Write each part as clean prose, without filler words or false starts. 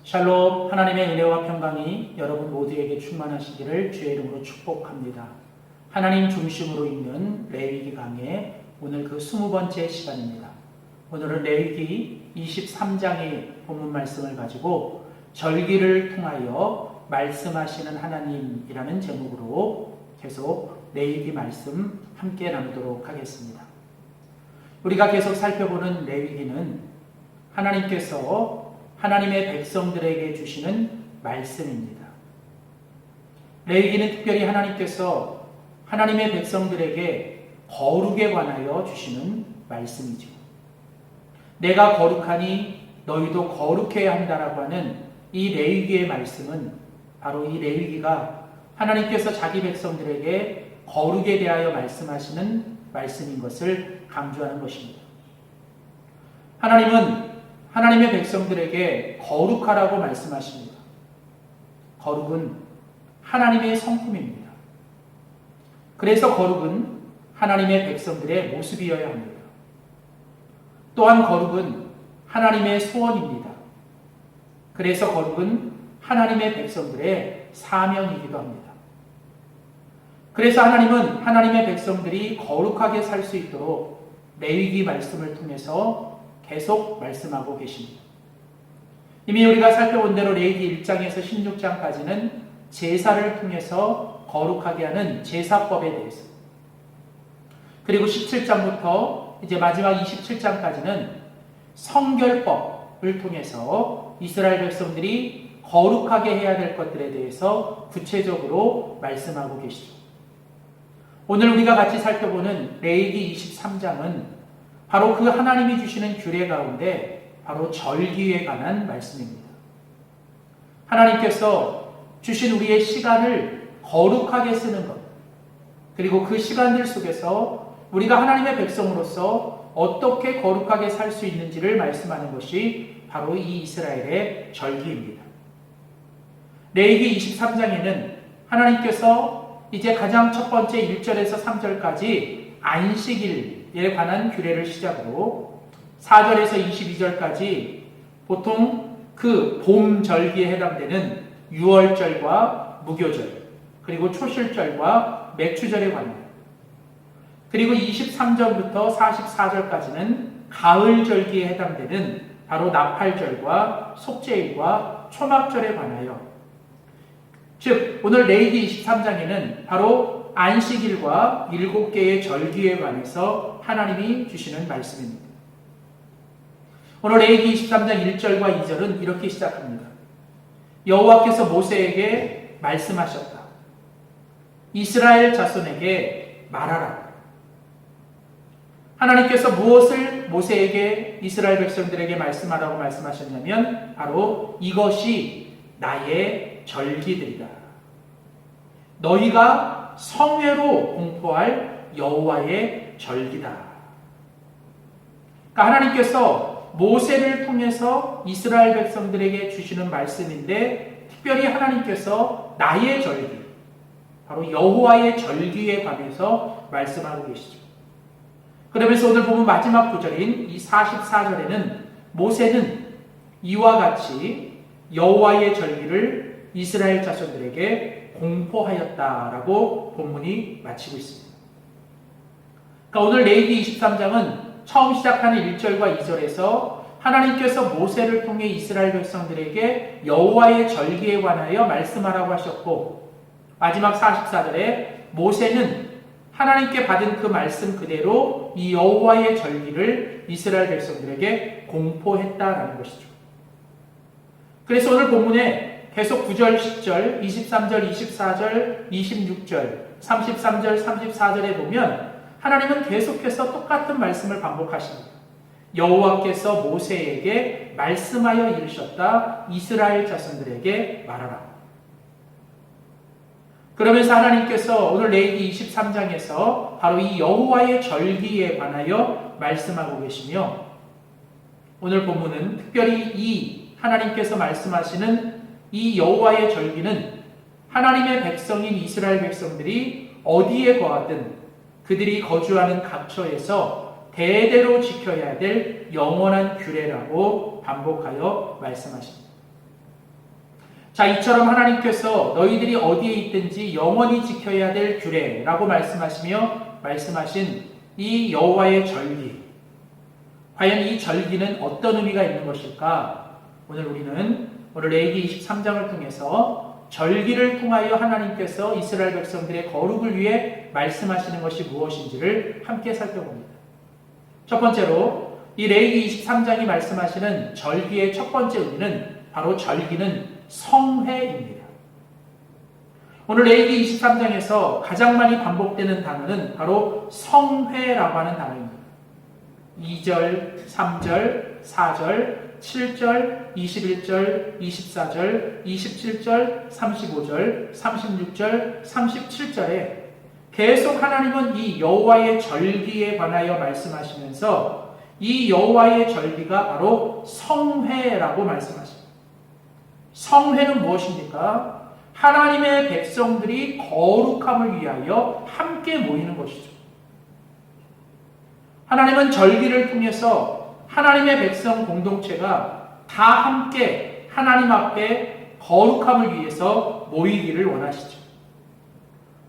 샬롬, 하나님의 은혜와 평강이 여러분 모두에게 충만하시기를 주의 이름으로 축복합니다. 하나님 중심으로 읽는 레위기 강의 오늘 그 20번째 시간입니다. 오늘은 레위기 23장의 본문 말씀을 가지고 절기를 통하여 말씀하시는 하나님이라는 제목으로 계속 레위기 말씀 함께 나누도록 하겠습니다. 우리가 계속 살펴보는 레위기는 하나님께서 하나님의 백성들에게 주시는 말씀입니다. 레위기는 특별히 하나님께서 하나님의 백성들에게 거룩에 관하여 주시는 말씀이죠. 내가 거룩하니 너희도 거룩해야 한다라고 하는 이 레위기의 말씀은 바로 이 레위기가 하나님께서 자기 백성들에게 거룩에 대하여 말씀하시는 말씀인 것을 강조하는 것입니다. 하나님은 하나님의 백성들에게 거룩하라고 말씀하십니다. 거룩은 하나님의 성품입니다. 그래서 거룩은 하나님의 백성들의 모습이어야 합니다. 또한 거룩은 하나님의 소원입니다. 그래서 거룩은 하나님의 백성들의 사명이기도 합니다. 그래서 하나님은 하나님의 백성들이 거룩하게 살 수 있도록 레위기 말씀을 통해서 계속 말씀하고 계십니다. 이미 우리가 살펴본 대로 레위기 1장에서 16장까지는 제사를 통해서 거룩하게 하는 제사법에 대해서, 그리고 17장부터 이제 마지막 27장까지는 성결법을 통해서 이스라엘 백성들이 거룩하게 해야 될 것들에 대해서 구체적으로 말씀하고 계시죠. 오늘 우리가 같이 살펴보는 레위기 23장은 바로 그 하나님이 주시는 규례 가운데 바로 절기에 관한 말씀입니다. 하나님께서 주신 우리의 시간을 거룩하게 쓰는 것, 그리고 그 시간들 속에서 우리가 하나님의 백성으로서 어떻게 거룩하게 살 수 있는지를 말씀하는 것이 바로 이 이스라엘의 절기입니다. 레위기 23장에는 하나님께서 이제 가장 첫 번째 1절에서 3절까지 안식일에 관한 규례를 시작으로 4절에서 22절까지 보통 그 봄 절기에 해당되는 유월절과 무교절, 그리고 초실절과 맥추절에 관한, 그리고 23절부터 44절까지는 가을 절기에 해당되는 바로 나팔절과 속죄일과 초막절에 관하여, 즉 오늘 레위기 23장에는 바로 안식일과 7개의 절기에 관해서 하나님이 주시는 말씀입니다. 오늘 레위기 23장 1절과 2절은 이렇게 시작합니다. 여호와께서 모세에게 말씀하셨다. 이스라엘 자손에게 말하라. 하나님께서 무엇을 모세에게, 이스라엘 백성들에게 말씀하라고 말씀하셨냐면 바로 이것이 나의 절기들이다. 너희가 성회로 공포할 여호와의 절기다. 그러니까 하나님께서 모세를 통해서 이스라엘 백성들에게 주시는 말씀인데, 특별히 하나님께서 나의 절기, 바로 여호와의 절기에 관해서 말씀하고 계시죠. 그러면서 오늘 보면 마지막 구절인 이 44절에는 모세는 이와 같이 여호와의 절기를 이스라엘 자손들에게 공포하였다라고 본문이 마치고 있습니다. 그러니까 오늘 레위기 23장은 처음 시작하는 1절과 2절에서 하나님께서 모세를 통해 이스라엘 백성들에게 여호와의 절기에 관하여 말씀하라고 하셨고, 마지막 44절에 모세는 하나님께 받은 그 말씀 그대로 이 여호와의 절기를 이스라엘 백성들에게 공포했다라는 것이죠. 그래서 오늘 본문에 계속 9절, 10절, 23절, 24절, 26절, 33절, 34절에 보면 하나님은 계속해서 똑같은 말씀을 반복하십니다. 여호와께서 모세에게 말씀하여 이르셨다. 이스라엘 자손들에게 말하라. 그러면서 하나님께서 오늘 레위기 23장에서 바로 이 여호와의 절기에 관하여 말씀하고 계시며, 오늘 본문은 특별히 이 하나님께서 말씀하시는 이 여호와의 절기는 하나님의 백성인 이스라엘 백성들이 어디에 거하든 그들이 거주하는 각처에서 대대로 지켜야 될 영원한 규례라고 반복하여 말씀하십니다. 자, 이처럼 하나님께서 너희들이 어디에 있든지 영원히 지켜야 될 규례라고 말씀하신 이 여호와의 절기, 과연 이 절기는 어떤 의미가 있는 것일까? 오늘 레위기 23장을 통해서 절기를 통하여 하나님께서 이스라엘 백성들의 거룩을 위해 말씀하시는 것이 무엇인지를 함께 살펴봅니다. 첫 번째로 이 레위기 23장이 말씀하시는 절기의 첫 번째 의미는 바로 절기는 성회입니다. 오늘 레위기 23장에서 가장 많이 반복되는 단어는 바로 성회라고 하는 단어입니다. 2절, 3절, 4절, 7절, 21절, 24절, 27절, 35절, 36절, 37절에 계속 하나님은 이 여호와의 절기에 관하여 말씀하시면서 이 여호와의 절기가 바로 성회라고 말씀하십니다. 성회는 무엇입니까? 하나님의 백성들이 거룩함을 위하여 함께 모이는 것이죠. 하나님은 절기를 통해서 하나님의 백성 공동체가 다 함께 하나님 앞에 거룩함을 위해서 모이기를 원하시죠.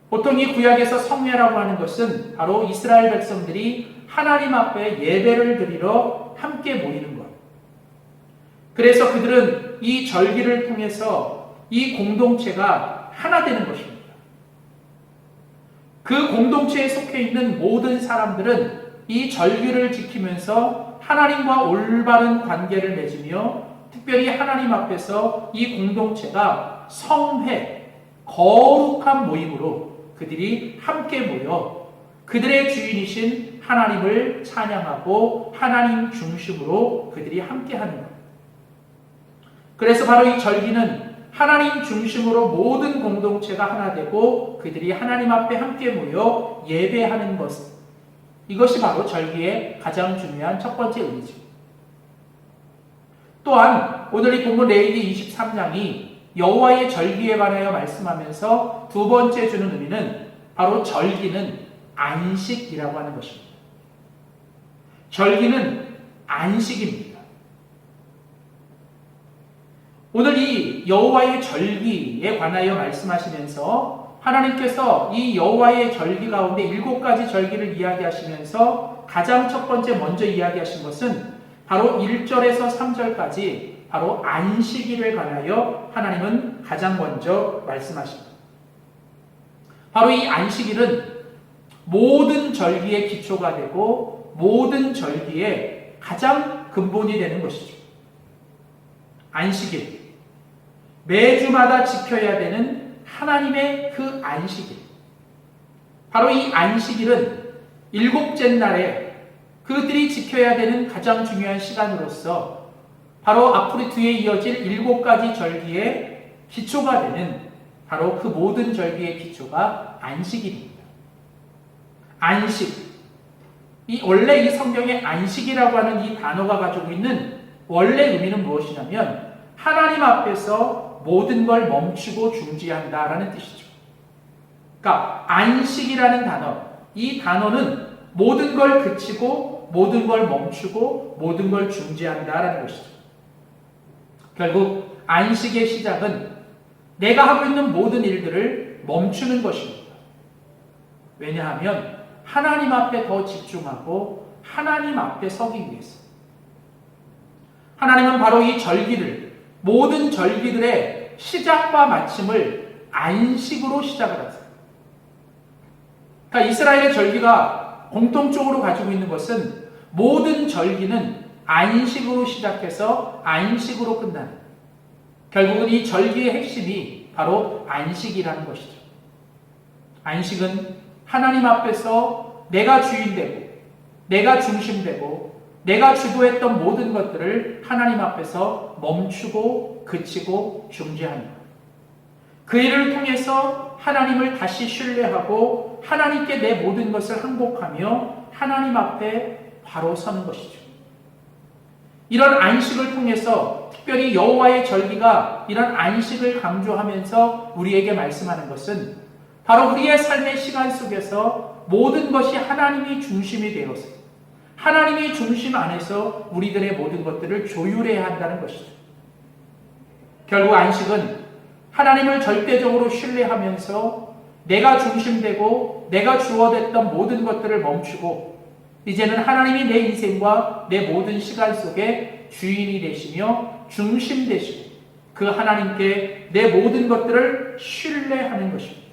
보통 이 구약에서 성회라고 하는 것은 바로 이스라엘 백성들이 하나님 앞에 예배를 드리러 함께 모이는 것. 그래서 그들은 이 절기를 통해서 이 공동체가 하나 되는 것입니다. 그 공동체에 속해 있는 모든 사람들은 이 절기를 지키면서 하나님과 올바른 관계를 맺으며 특별히 하나님 앞에서 이 공동체가 성회, 거룩한 모임으로 그들이 함께 모여 그들의 주인이신 하나님을 찬양하고 하나님 중심으로 그들이 함께하는 것. 그래서 바로 이 절기는 하나님 중심으로 모든 공동체가 하나 되고 그들이 하나님 앞에 함께 모여 예배하는 것. 이것이 바로 절기의 가장 중요한 첫 번째 의미죠. 또한 오늘 이 본문 레위기 23장이 여호와의 절기에 관하여 말씀하면서 두 번째 주는 의미는 바로 절기는 안식이라고 하는 것입니다. 절기는 안식입니다. 오늘 이 여호와의 절기에 관하여 말씀하시면서 하나님께서 이 여호와의 절기 가운데 7가지 절기를 이야기하시면서 가장 첫 번째 먼저 이야기하신 것은 바로 1절에서 3절까지 바로 안식일에 관하여 하나님은 가장 먼저 말씀하십니다. 바로 이 안식일은 모든 절기의 기초가 되고 모든 절기의 가장 근본이 되는 것이죠. 안식일. 매주마다 지켜야 되는 하나님의 그 안식일. 바로 이 안식일은 7째 날에 그들이 지켜야 되는 가장 중요한 시간으로서 바로 앞으로 뒤에 이어질 7가지 절기의 기초가 되는 바로 그 모든 절기의 기초가 안식일입니다. 안식. 원래 이 성경에 안식이라고 하는 이 단어가 가지고 있는 원래 의미는 무엇이냐면 하나님 앞에서 모든 걸 멈추고 중지한다라는 뜻이죠. 그러니까 안식이라는 단어, 이 단어는 모든 걸 그치고 모든 걸 멈추고 모든 걸 중지한다라는 것이죠. 결국 안식의 시작은 내가 하고 있는 모든 일들을 멈추는 것입니다. 왜냐하면 하나님 앞에 더 집중하고 하나님 앞에 서기 위해서. 하나님은 바로 이 절기를, 모든 절기들의 시작과 마침을 안식으로 시작을 하세요. 그러니까 이스라엘의 절기가 공통적으로 가지고 있는 것은 모든 절기는 안식으로 시작해서 안식으로 끝나는, 결국은 이 절기의 핵심이 바로 안식이라는 것이죠. 안식은 하나님 앞에서 내가 주인되고 내가 중심되고 내가 주도했던 모든 것들을 하나님 앞에서 멈추고 그치고 중지하는 것. 그 일을 통해서 하나님을 다시 신뢰하고 하나님께 내 모든 것을 항복하며 하나님 앞에 바로 서는 것이죠. 이런 안식을 통해서 특별히 여호와의 절기가 이런 안식을 강조하면서 우리에게 말씀하는 것은 바로 우리의 삶의 시간 속에서 모든 것이 하나님이 중심이 되어서 하나님이 중심 안에서 우리들의 모든 것들을 조율해야 한다는 것이죠. 결국 안식은 하나님을 절대적으로 신뢰하면서 내가 중심되고 내가 주어댔던 모든 것들을 멈추고 이제는 하나님이 내 인생과 내 모든 시간 속에 주인이 되시며 중심 되시고 그 하나님께 내 모든 것들을 신뢰하는 것입니다.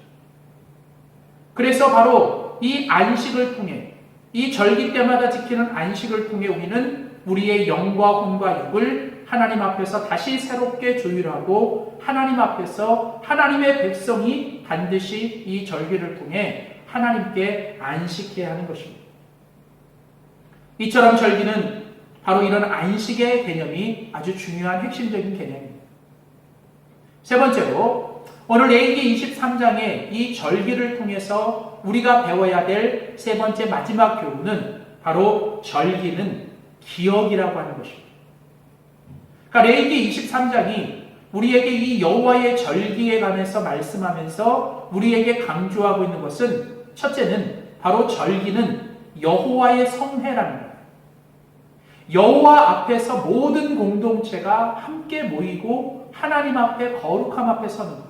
그래서 바로 이 안식을 통해 이 절기 때마다 지키는 안식을 통해 우리는 우리의 영과魂과 육을 하나님 앞에서 다시 새롭게 조율하고 하나님 앞에서 하나님의 백성이 반드시 이 절기를 통해 하나님께 안식해야 하는 것입니다. 이처럼 절기는 바로 이런 안식의 개념이 아주 중요한 핵심적인 개념입니다. 세 번째로 오늘 레위기 23장의 이 절기를 통해서 우리가 배워야 될 세 번째 마지막 교훈은 바로 절기는 기억이라고 하는 것입니다. 그러니까 레위기 23장이 우리에게 이 여호와의 절기에 관해서 말씀하면서 우리에게 강조하고 있는 것은 첫째는 바로 절기는 여호와의 성회라는 거예요. 여호와 앞에서 모든 공동체가 함께 모이고 하나님 앞에 거룩함 앞에 서는 거예요.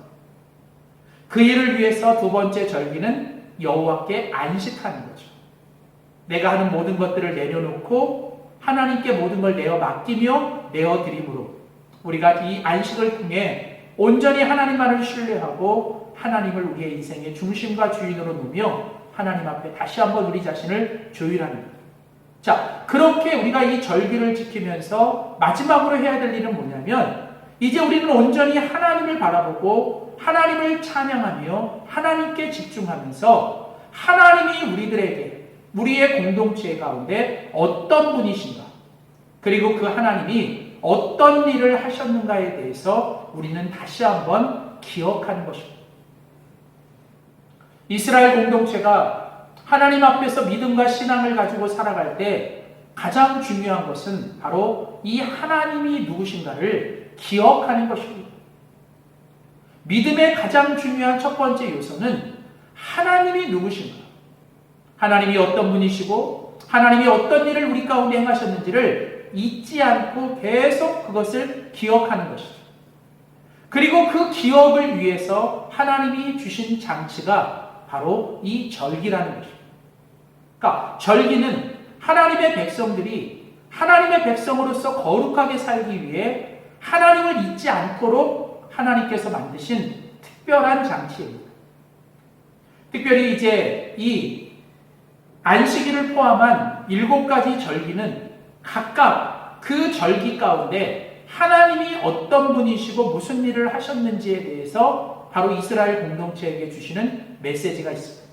그 일을 위해서 두 번째 절기는 여호와께 안식하는 거죠. 내가 하는 모든 것들을 내려놓고 하나님께 모든 걸 내어 맡기며 내어드림으로 우리가 이 안식을 통해 온전히 하나님만을 신뢰하고 하나님을 우리의 인생의 중심과 주인으로 놓으며 하나님 앞에 다시 한번 우리 자신을 조율하는 것. 자, 그렇게 우리가 이 절기를 지키면서 마지막으로 해야 될 일은 뭐냐면 이제 우리는 온전히 하나님을 바라보고 하나님을 찬양하며 하나님께 집중하면서 하나님이 우리들에게 우리의 공동체 가운데 어떤 분이신가 그리고 그 하나님이 어떤 일을 하셨는가에 대해서 우리는 다시 한번 기억하는 것입니다. 이스라엘 공동체가 하나님 앞에서 믿음과 신앙을 가지고 살아갈 때 가장 중요한 것은 바로 이 하나님이 누구신가를 기억하는 것입니다. 믿음의 가장 중요한 첫 번째 요소는 하나님이 누구신가, 하나님이 어떤 분이시고 하나님이 어떤 일을 우리 가운데 행하셨는지를 잊지 않고 계속 그것을 기억하는 것이죠. 그리고 그 기억을 위해서 하나님이 주신 장치가 바로 이 절기라는 것입니다. 그러니까 절기는 하나님의 백성들이 하나님의 백성으로서 거룩하게 살기 위해 하나님을 잊지 않도록 하나님께서 만드신 특별한 장치입니다. 특별히 이제 이 안식일을 포함한 7가지 절기는 각각 그 절기 가운데 하나님이 어떤 분이시고 무슨 일을 하셨는지에 대해서 바로 이스라엘 공동체에게 주시는 메시지가 있습니다.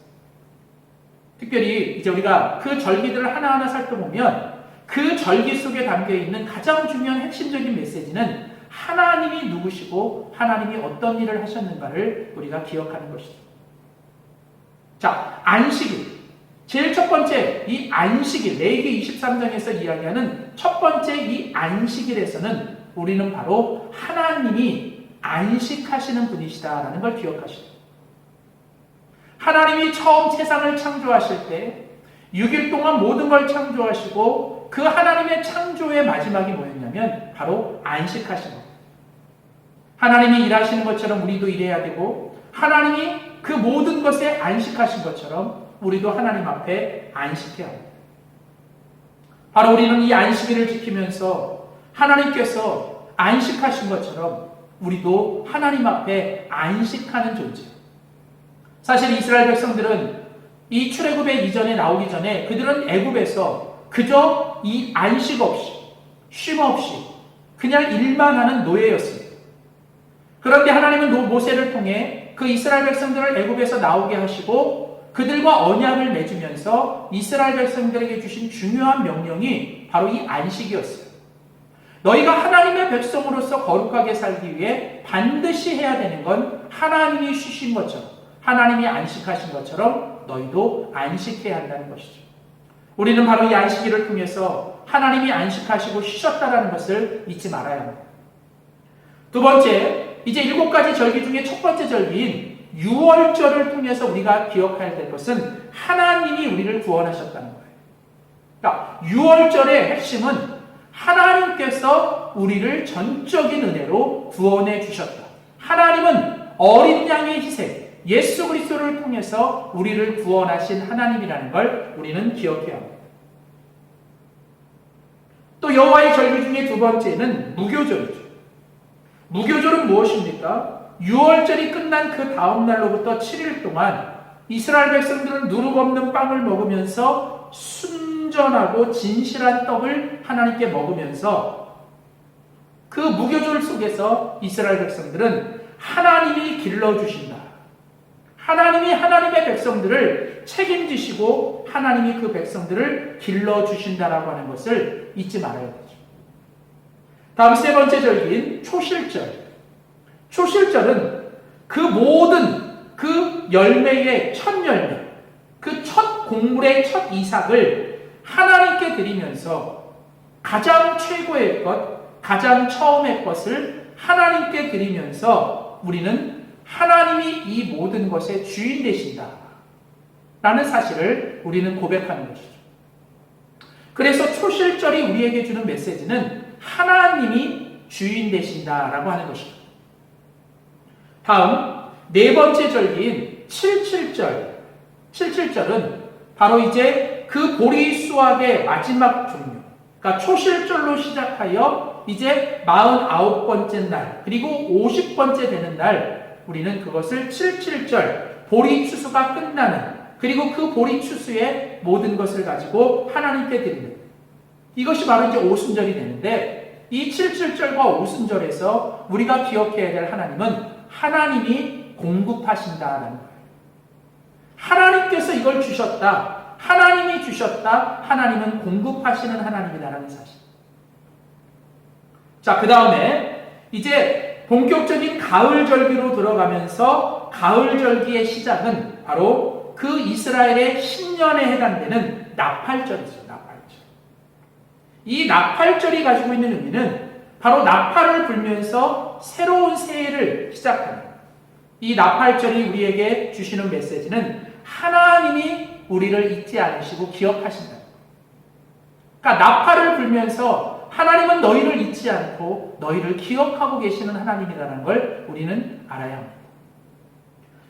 특별히 이제 우리가 그 절기들을 하나하나 살펴보면 그 절기 속에 담겨있는 가장 중요한 핵심적인 메시지는 하나님이 누구시고 하나님이 어떤 일을 하셨는가를 우리가 기억하는 것이죠. 자, 안식일. 제일 첫 번째 이 안식일, 레위기 23장에서 이야기하는 첫 번째 이 안식일에서는 우리는 바로 하나님이 안식하시는 분이시다라는 걸 기억하시죠. 하나님이 처음 세상을 창조하실 때 6일 동안 모든 걸 창조하시고 그 하나님의 창조의 마지막이 뭐였냐면 바로 안식하신 것. 하나님이 일하시는 것처럼 우리도 일해야 되고 하나님이 그 모든 것에 안식하신 것처럼 우리도 하나님 앞에 안식해야 합니다. 바로 우리는 이 안식일을 지키면서 하나님께서 안식하신 것처럼 우리도 하나님 앞에 안식하는 존재. 사실 이스라엘 백성들은 이 출애굽의 이전에 나오기 전에 그들은 애굽에서 그저 이 안식 없이 쉼 없이 그냥 일만 하는 노예였습니다. 그런데 하나님은 모세를 통해 그 이스라엘 백성들을 애굽에서 나오게 하시고 그들과 언약을 맺으면서 이스라엘 백성들에게 주신 중요한 명령이 바로 이 안식이었어요. 너희가 하나님의 백성으로서 거룩하게 살기 위해 반드시 해야 되는 건 하나님이 쉬신 것처럼 하나님이 안식하신 것처럼 너희도 안식해야 한다는 것이죠. 우리는 바로 이 안식일을 통해서 하나님이 안식하시고 쉬셨다는 것을 잊지 말아야 합니다. 두 번째, 이제 7가지 절기 중에 첫 번째 절기인 유월절을 통해서 우리가 기억해야 될 것은 하나님이 우리를 구원하셨다는 거예요. 그러니까 유월절의 핵심은 하나님께서 우리를 전적인 은혜로 구원해 주셨다. 하나님은 어린 양의 희생, 예수 그리스도를 통해서 우리를 구원하신 하나님이라는 걸 우리는 기억해야 합니다. 또 여호와의 절기 중에 두 번째는 무교절이죠. 무교절은 무엇입니까? 유월절이 끝난 그 다음 날로부터 7일 동안 이스라엘 백성들은 누룩 없는 빵을 먹으면서 순전하고 진실한 떡을 하나님께 먹으면서 그 무교절 속에서 이스라엘 백성들은 하나님이 길러주신다. 하나님이 하나님의 백성들을 책임지시고 하나님이 그 백성들을 길러주신다라고 하는 것을 잊지 말아야 되죠. 다음 세 번째 절기인 초실절. 초실절은 그 모든 그 열매의 첫 열매, 그 첫 곡물의 첫 이삭을 하나님께 드리면서 가장 최고의 것, 가장 처음의 것을 하나님께 드리면서 우리는 하나님이 이 모든 것의 주인 되신다 라는 사실을 우리는 고백하는 것이죠. 그래서 초실절이 우리에게 주는 메시지는 하나님이 주인 되신다라고 하는 것입니다. 다음 네 번째 절기인 77절. 77절은 바로 이제 그 보리 수확의 마지막 종류. 그러니까 초실절로 시작하여 이제 49번째 날, 그리고 50번째 되는 날, 우리는 그것을 77절, 보리 추수가 끝나는, 그리고 그 보리 추수의 모든 것을 가지고 하나님께 드리는. 이것이 바로 이제 오순절이 되는데, 이 77절과 오순절에서 우리가 기억해야 될 하나님은 하나님이 공급하신다라는 거예요. 하나님께서 이걸 주셨다. 하나님이 주셨다. 하나님은 공급하시는 하나님이라는 사실. 자, 그 다음에 이제 본격적인 가을 절기로 들어가면서 가을 절기의 시작은 바로 그 이스라엘의 신년에 해당되는 나팔절이죠. 나팔절. 이 나팔절이 가지고 있는 의미는 바로 나팔을 불면서 새로운 새해를 시작하는, 이 나팔절이 우리에게 주시는 메시지는 하나님이 우리를 잊지 않으시고 기억하신다. 그러니까 나팔을 불면서 하나님은 너희를 잊지 않고 너희를 기억하고 계시는 하나님이라는 걸 우리는 알아야 합니다.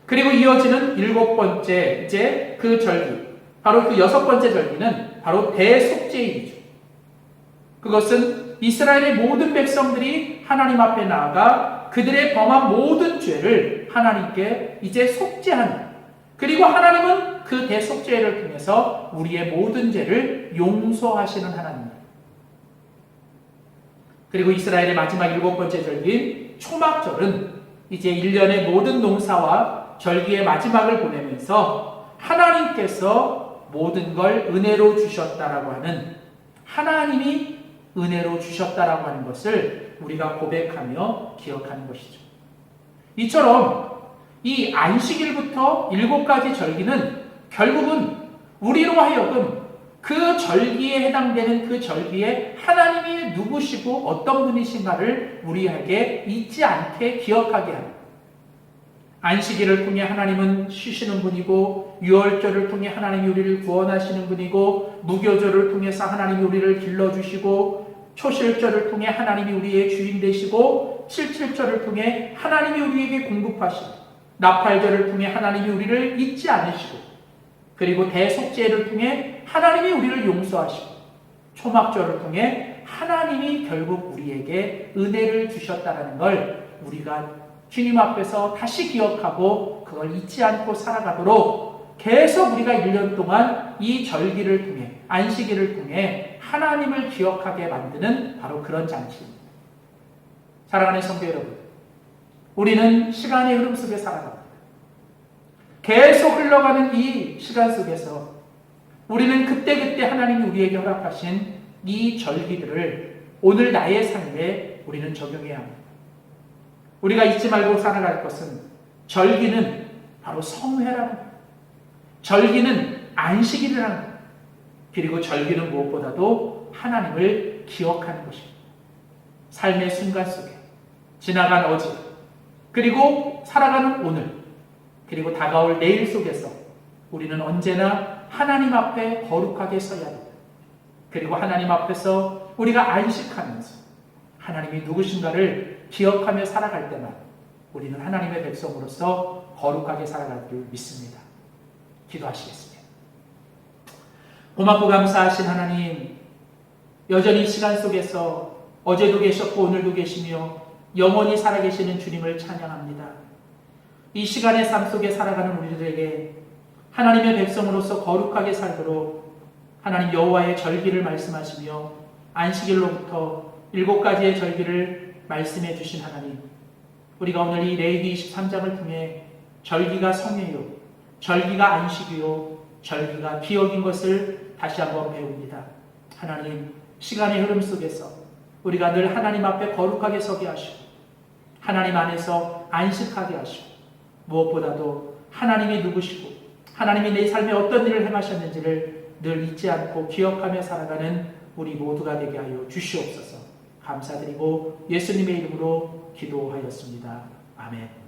그리고 이어지는 일곱 번째 이제 그 절기, 바로 그 여섯 번째 절기는 바로 대속죄일이죠. 그것은 이스라엘의 모든 백성들이 하나님 앞에 나아가 그들의 범한 모든 죄를 하나님께 이제 속죄하는, 그리고 하나님은 그 대속죄를 통해서 우리의 모든 죄를 용서하시는 하나님입니다. 그리고 이스라엘의 마지막 일곱 번째 절기인 초막절은 이제 1년의 모든 농사와 절기의 마지막을 보내면서 하나님께서 모든 걸 은혜로 주셨다라고 하는, 하나님이 은혜로 주셨다라고 하는 것을 우리가 고백하며 기억하는 것이죠. 이처럼 이 안식일부터 7가지 절기는 결국은 우리로 하여금 그 절기에 해당되는 그 절기에 하나님이 누구시고 어떤 분이신가를 우리에게 잊지 않게 기억하게 합니다. 안식일을 통해 하나님은 쉬시는 분이고, 유월절을 통해 하나님이 우리를 구원하시는 분이고, 무교절을 통해서 하나님이 우리를 길러주시고, 초실절을 통해 하나님이 우리의 주인 되시고, 77절을 통해 하나님이 우리에게 공급하시고, 나팔절을 통해 하나님이 우리를 잊지 않으시고, 그리고 대속죄를 통해 하나님이 우리를 용서하시고, 초막절을 통해 하나님이 결국 우리에게 은혜를 주셨다는 걸 우리가 주님 앞에서 다시 기억하고 그걸 잊지 않고 살아가도록 계속 우리가 1년 동안 이 절기를 통해, 안식일을 통해 하나님을 기억하게 만드는 바로 그런 장치입니다. 사랑하는 성도 여러분, 우리는 시간의 흐름 속에 살아갑니다. 계속 흘러가는 이 시간 속에서 우리는 그때그때 하나님이 우리에게 허락하신 이 절기들을 오늘 나의 삶에 우리는 적용해야 합니다. 우리가 잊지 말고 살아갈 것은, 절기는 바로 성회라는 것, 절기는 안식일이라는 것, 그리고 절기는 무엇보다도 하나님을 기억하는 것입니다. 삶의 순간 속에 지나간 어제, 그리고 살아가는 오늘, 그리고 다가올 내일 속에서 우리는 언제나 하나님 앞에 거룩하게 서야 합니다. 그리고 하나님 앞에서 우리가 안식하면서 하나님이 누구신가를 기억하며 살아갈 때만 우리는 하나님의 백성으로서 거룩하게 살아갈 줄 믿습니다. 기도하시겠습니다. 고맙고 감사하신 하나님, 여전히 이 시간 속에서 어제도 계셨고 오늘도 계시며 영원히 살아계시는 주님을 찬양합니다. 이 시간의 삶 속에 살아가는 우리들에게 하나님의 백성으로서 거룩하게 살도록 하나님 여호와의 절기를 말씀하시며 안식일로부터 7가지의 절기를 말씀해 주신 하나님, 우리가 오늘 이 레위기 23장을 통해 절기가 성회요, 절기가 안식이요, 절기가 기억인 것을 다시 한번 배웁니다. 하나님, 시간의 흐름 속에서 우리가 늘 하나님 앞에 거룩하게 서게 하시고 하나님 안에서 안식하게 하시고 무엇보다도 하나님이 누구시고 하나님이 내 삶에 어떤 일을 행하셨는지를 늘 잊지 않고 기억하며 살아가는 우리 모두가 되게 하여 주시옵소서. 감사드리고 예수님의 이름으로 기도하였습니다. 아멘.